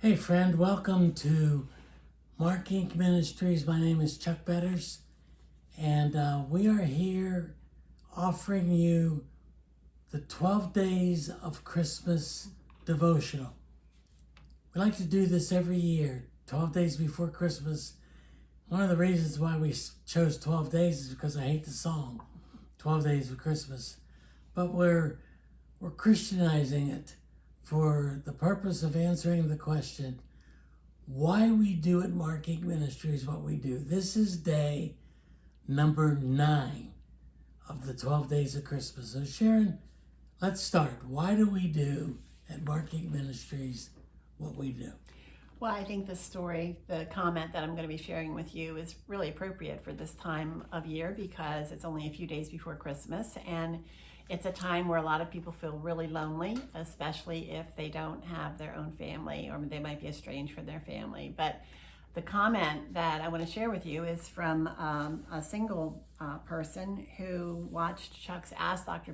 Hey friend, welcome to MARKINC Ministries. My name is Chuck Betters, and we are here offering you the 12 Days of Christmas devotional. We like to do this every year, 12 days before Christmas. One of the reasons why we chose 12 days is because I hate the song, 12 Days of Christmas. But we're Christianizing it for the purpose of answering the question, why we do at MARKINC Ministries what we do. This is day number 9 of the 12 Days of Christmas. So Sharon, let's start. Why do we do at MARKINC Ministries what we do? Well, I think the comment that I'm going to be sharing with you is really appropriate for this time of year because it's only a few days before Christmas, and it's a time where a lot of people feel really lonely, especially if they don't have their own family or they might be estranged from their family. But the comment that I want to share with you is from a single person who watched Chuck's Ask Dr.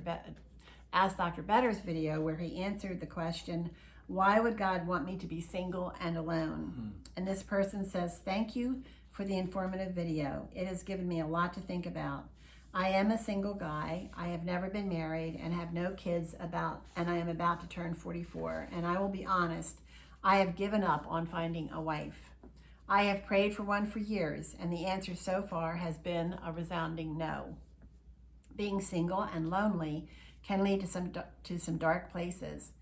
Better's video where he answered the question, why would God want me to be single and alone? And this person says, thank you for the informative video. It has given me a lot to think about. I am a single guy. I have never been married and have no kids and I am about to turn 44. And I will be honest, I have given up on finding a wife. I have prayed for one for years, and the answer so far has been a resounding no. Being single and lonely can lead to some dark places.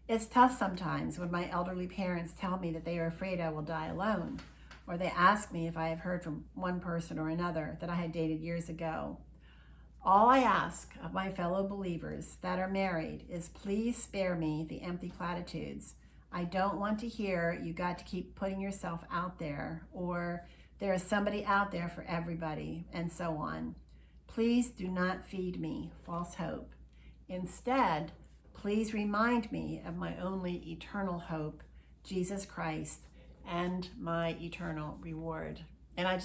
It's tough sometimes when my elderly parents tell me that they are afraid I will die alone, or they ask me if I have heard from one person or another that I had dated years ago. All I ask of my fellow believers that are married is please spare me the empty platitudes. I don't want to hear you got to keep putting yourself out there, or there is somebody out there for everybody, and so on. Please do not feed me false hope. Instead, please remind me of my only eternal hope, Jesus Christ, and my eternal reward. And I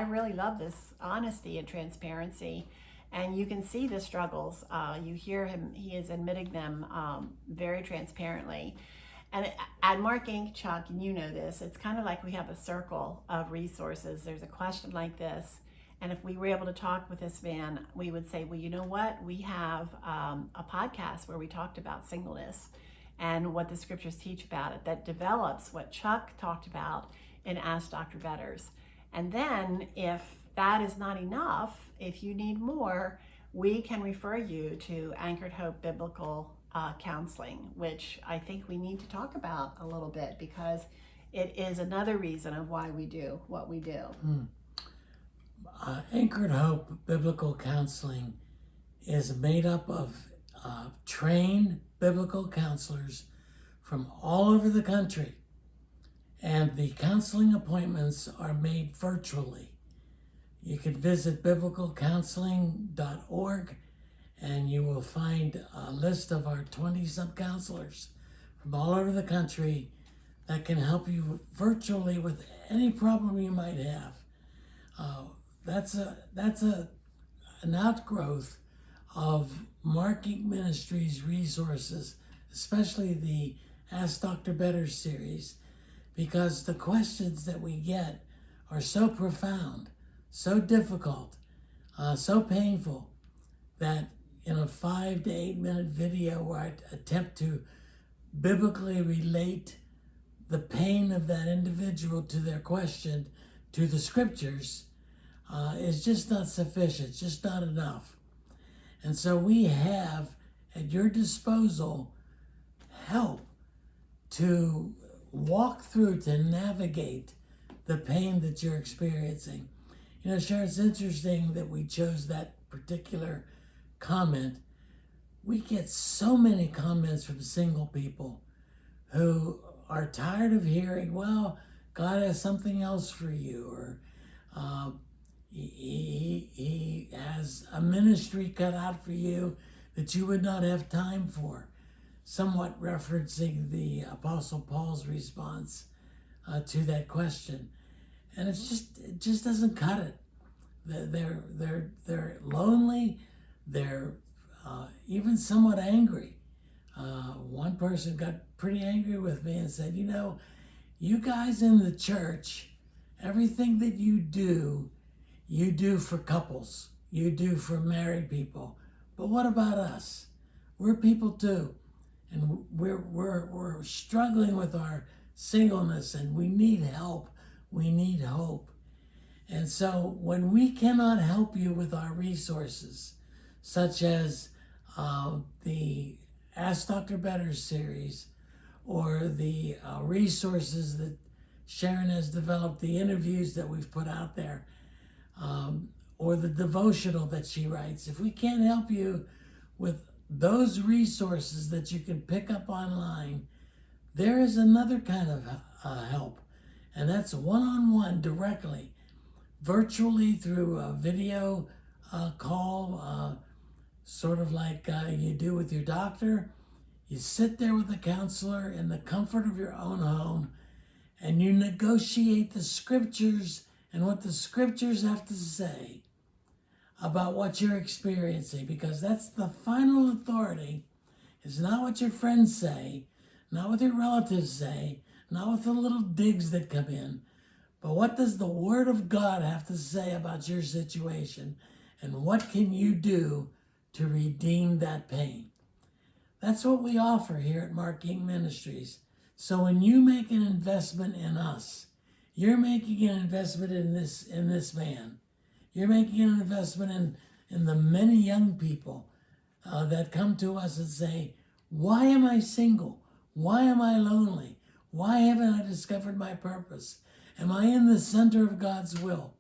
really love this honesty and transparency. And you can see the struggles. You hear him, he is admitting them very transparently. And at MARKINC, Chuck, and you know this, it's kind of like we have a circle of resources. There's a question like this. And if we were able to talk with this man, we would say, well, you know what? We have a podcast where we talked about singleness and what the scriptures teach about it that develops what Chuck talked about in Ask Dr. Betters. And then if that is not enough, if you need more, we can refer you to Anchored Hope Biblical Counseling, which I think we need to talk about a little bit because it is another reason of why we do what we do. Anchored Hope Biblical Counseling is made up of trained biblical counselors from all over the country, and the counseling appointments are made virtually. You can visit biblicalcounseling.org and you will find a list of our 20-some counselors from all over the country that can help you virtually with any problem you might have. That's an outgrowth of MARKINC Ministries resources, especially the Ask Dr. Betters series, because the questions that we get are so profound, so difficult, so painful, that in a 5 to 8 minute video where I attempt to biblically relate the pain of that individual to their question to the scriptures, is just not sufficient, just not enough. And so we have at your disposal help to walk through, to navigate the pain that you're experiencing. You know, Sharon, it's interesting that we chose that particular comment. We get so many comments from single people who are tired of hearing, well, God has something else for you, or he has a ministry cut out for you that you would not have time for, somewhat referencing the Apostle Paul's response to that question. And it just doesn't cut it. They're lonely. They're even somewhat angry. One person got pretty angry with me and said, you know, You guys in the church, everything that you do for couples. You do for married people. But what about us? We're people too. And we're struggling with our singleness, and we need help. We need hope. And so when we cannot help you with our resources, such as the Ask Dr. Better series, or the resources that Sharon has developed, the interviews that we've put out there, or the devotional that she writes, if we can't help you with those resources that you can pick up online, there is another kind of help, and that's one-on-one directly, virtually through a video call, sort of like you do with your doctor. You sit there with a counselor in the comfort of your own home, and you negotiate the scriptures and what the scriptures have to say about what you're experiencing, because that's the final authority. It's not what your friends say, not what your relatives say, not what the little digs that come in, but what does the Word of God have to say about your situation, and what can you do to redeem that pain? That's what we offer here at MARKINC Ministries. So when you make an investment in us, you're making an investment in this man. You're making an investment in the many young people that come to us and say, why am I single? Why am I lonely? Why haven't I discovered my purpose? Am I in the center of God's will?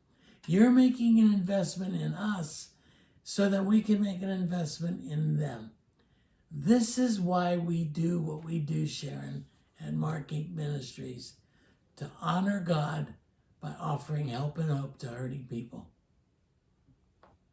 You're making an investment in us so that we can make an investment in them. This is why we do what we do, Sharon, at MARKINC Ministries, to honor God by offering help and hope to hurting people.